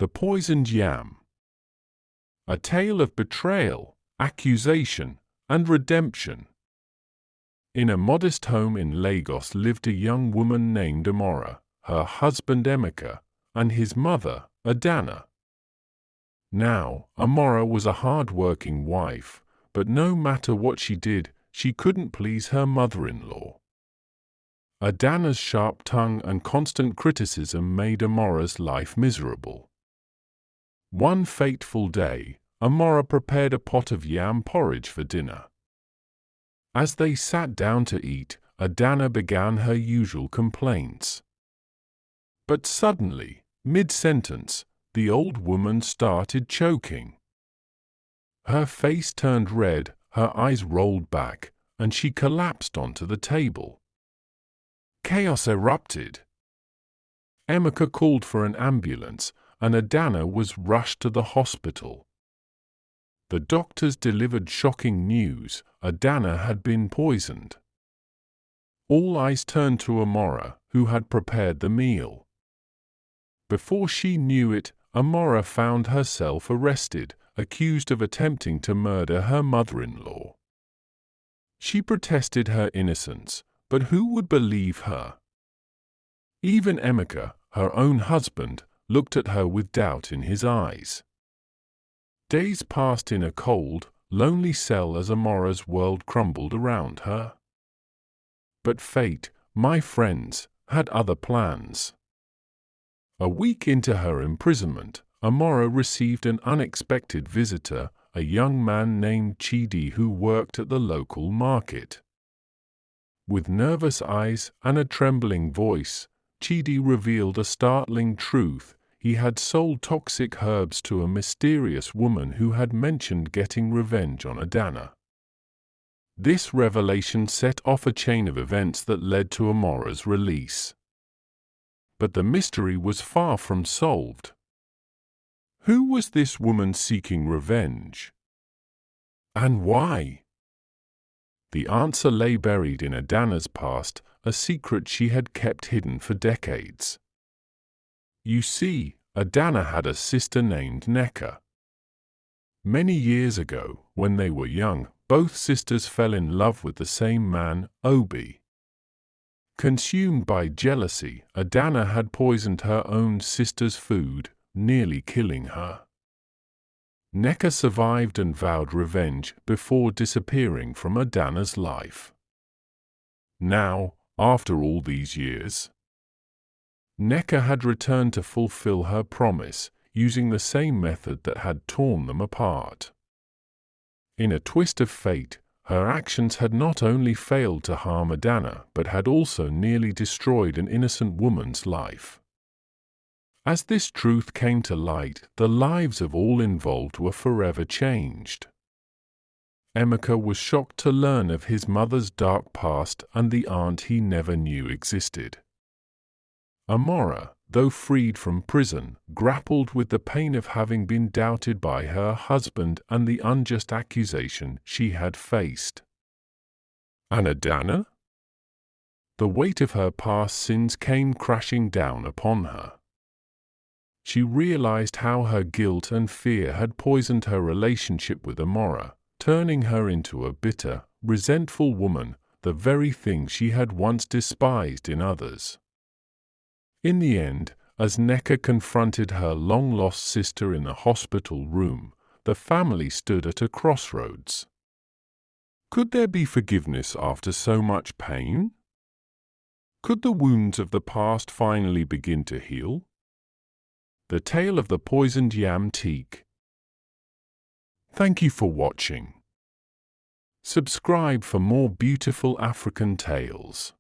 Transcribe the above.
The Poisoned Yam. A tale of betrayal, accusation, and redemption. In a modest home in Lagos lived a young woman named Amara, her husband Nneka, and his mother, Adanna. Now, Amara was a hard-working wife, but no matter what she did, she couldn't please her mother-in-law. Adanna's sharp tongue and constant criticism made Amara's life miserable. One fateful day, Amara prepared a pot of yam porridge for dinner. As they sat down to eat, Adanna began her usual complaints. But suddenly, mid-sentence, the old woman started choking. Her face turned red, her eyes rolled back, and she collapsed onto the table. Chaos erupted. Nneka called for an ambulance, and Adanna was rushed to the hospital. The doctors delivered shocking news: Adanna had been poisoned. All eyes turned to Amara, who had prepared the meal. Before she knew it, Amara found herself arrested, accused of attempting to murder her mother-in-law. She protested her innocence, but who would believe her? Even Nneka, her own husband, looked at her with doubt in his eyes. Days passed in a cold, lonely cell as Amara's world crumbled around her. But fate, my friends, had other plans. A week into her imprisonment, Amara received an unexpected visitor, a young man named Chidi who worked at the local market. With nervous eyes and a trembling voice, Chidi revealed a startling truth: he had sold toxic herbs to a mysterious woman who had mentioned getting revenge on Adanna. This revelation set off a chain of events that led to Amara's release. But the mystery was far from solved. Who was this woman seeking revenge? And why? The answer lay buried in Adanna's past, a secret she had kept hidden for decades. You see, Adanna had a sister named Nneka. Many years ago, when they were young, both sisters fell in love with the same man, Obi. Consumed by jealousy, Adanna had poisoned her own sister's food, nearly killing her. Nneka survived and vowed revenge before disappearing from Adanna's life. Now, after all these years, Nneka had returned to fulfill her promise, using the same method that had torn them apart. In a twist of fate, her actions had not only failed to harm Adanna but had also nearly destroyed an innocent woman's life. As this truth came to light, the lives of all involved were forever changed. Nneka was shocked to learn of his mother's dark past and the aunt he never knew existed. Amara, though freed from prison, grappled with the pain of having been doubted by her husband and the unjust accusation she had faced. And Adanna? The weight of her past sins came crashing down upon her. She realized how her guilt and fear had poisoned her relationship with Amara, turning her into a bitter, resentful woman, the very thing she had once despised in others. In the end, as Nneka confronted her long-lost sister in the hospital room, the family stood at a crossroads. Could there be forgiveness after so much pain? Could the wounds of the past finally begin to heal? The Tale of the Poisoned Yam Teak. Thank you for watching. Subscribe for more beautiful African tales.